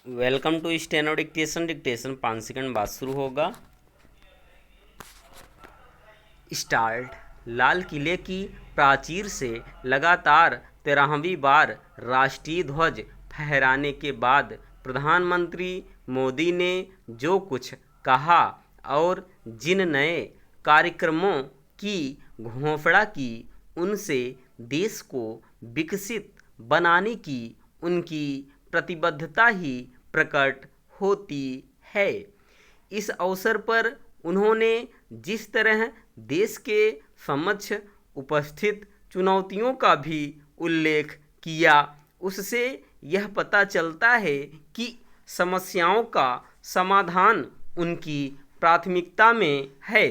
Welcome to steno dictation. Dictation 5 second बाद शुरू होगा। स्टार्ट। लाल किले की प्राचीर से लगातार 13वीं बार राष्ट्रीय ध्वज फहराने के बाद प्रधानमंत्री मोदी ने जो कुछ कहा और जिन नए कार्यक्रमों की घोषणा की, उनसे देश को विकसित बनाने की उनकी प्रतिबद्धता ही प्रकट होती है। इस अवसर पर उन्होंने जिस तरह देश के समक्ष उपस्थित चुनौतियों का भी उल्लेख किया, उससे यह पता चलता है कि समस्याओं का समाधान उनकी प्राथमिकता में है।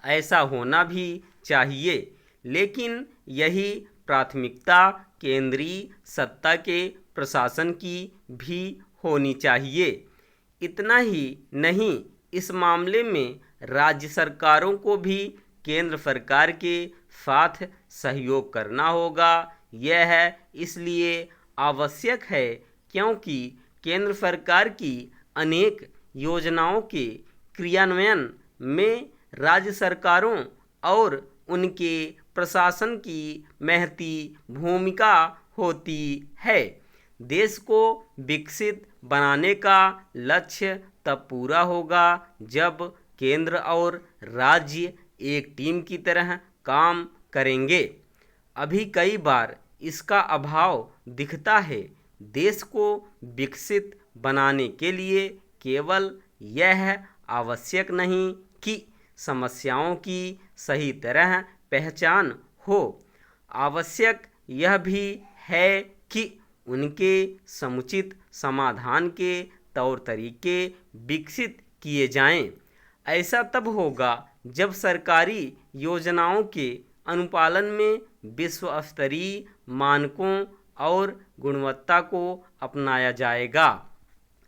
ऐसा होना भी चाहिए, लेकिन यही प्राथमिकता केंद्रीय सत्ता के प्रशासन की भी होनी चाहिए। इतना ही नहीं, इस मामले में राज्य सरकारों को भी केंद्र सरकार के साथ सहयोग करना होगा। यह इसलिए आवश्यक है क्योंकि केंद्र सरकार की अनेक योजनाओं के क्रियान्वयन में राज्य सरकारों और उनके प्रशासन की महती भूमिका होती है। देश को विकसित बनाने का लक्ष्य तब पूरा होगा जब केंद्र और राज्य एक टीम की तरह काम करेंगे। अभी कई बार इसका अभाव दिखता है। देश को विकसित बनाने के लिए केवल यह आवश्यक नहीं कि समस्याओं की सही तरह पहचान हो, आवश्यक यह भी है कि उनके समुचित समाधान के तौर तरीके विकसित किए जाएं। ऐसा तब होगा जब सरकारी योजनाओं के अनुपालन में विश्व स्तरीय मानकों और गुणवत्ता को अपनाया जाएगा।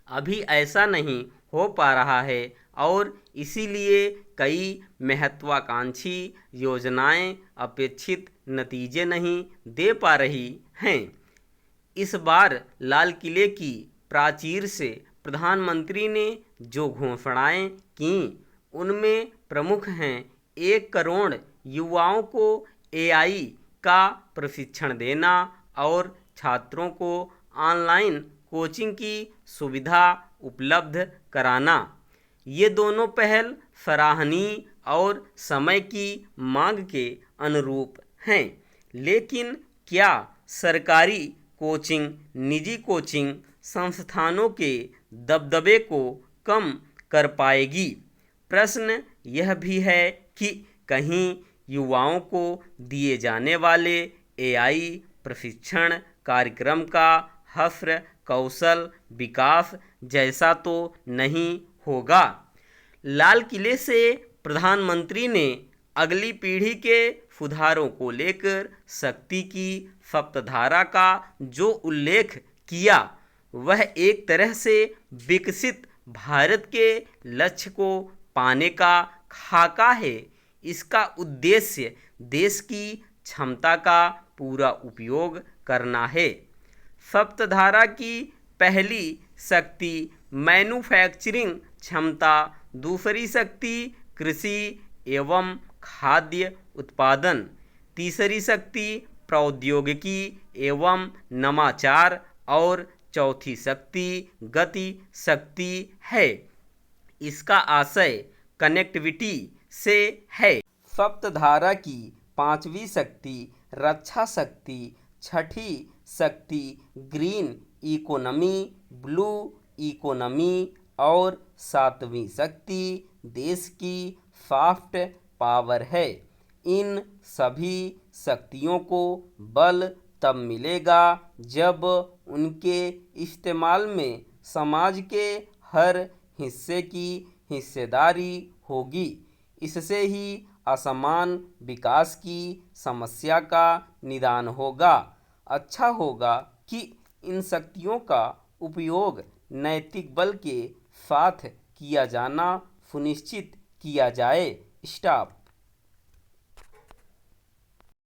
अभी ऐसा नहीं हो पा रहा है और इसीलिए कई महत्वाकांक्षी योजनाएं अपेक्षित नतीजे नहीं दे पा रही हैं। इस बार लाल किले की प्राचीर से प्रधानमंत्री ने जो घोषणाएं कीं, उनमें प्रमुख हैं 1 करोड़ युवाओं को एआई का प्रशिक्षण देना और छात्रों को ऑनलाइन कोचिंग की सुविधा उपलब्ध कराना। ये दोनों पहल सराहनीय और समय की मांग के अनुरूप हैं। लेकिन क्या सरकारी कोचिंग निजी कोचिंग संस्थानों के दबदबे को कम कर पाएगी? प्रश्न यह भी है कि कहीं युवाओं को दिए जाने वाले एआई प्रशिक्षण कार्यक्रम का हश्र कौशल विकास जैसा तो नहीं होगा। लाल किले से प्रधानमंत्री ने अगली पीढ़ी के सुधारों को लेकर शक्ति की सप्तधारा का जो उल्लेख किया, वह एक तरह से विकसित भारत के लक्ष्य को पाने का खाका है। इसका उद्देश्य देश की क्षमता का पूरा उपयोग करना है। सप्तधारा की पहली शक्ति मैन्युफैक्चरिंग क्षमता, दूसरी शक्ति कृषि एवं खाद्य उत्पादन, तीसरी शक्ति प्रौद्योगिकी एवं नवाचार और चौथी शक्ति गति शक्ति है। इसका आशय कनेक्टिविटी से है। सप्तधारा की 5वीं शक्ति रक्षा शक्ति, छठी शक्ति ग्रीन इकोनॉमी, ब्लू इकोनॉमी और 7वीं शक्ति देश की सॉफ्ट पावर है। इन सभी शक्तियों को बल तब मिलेगा जब उनके इस्तेमाल में समाज के हर हिस्से की हिस्सेदारी होगी। इससे ही असमान विकास की समस्या का निदान होगा। अच्छा होगा कि इन शक्तियों का उपयोग नैतिक बल के साथ किया जाना सुनिश्चित किया जाए। स्टॉप।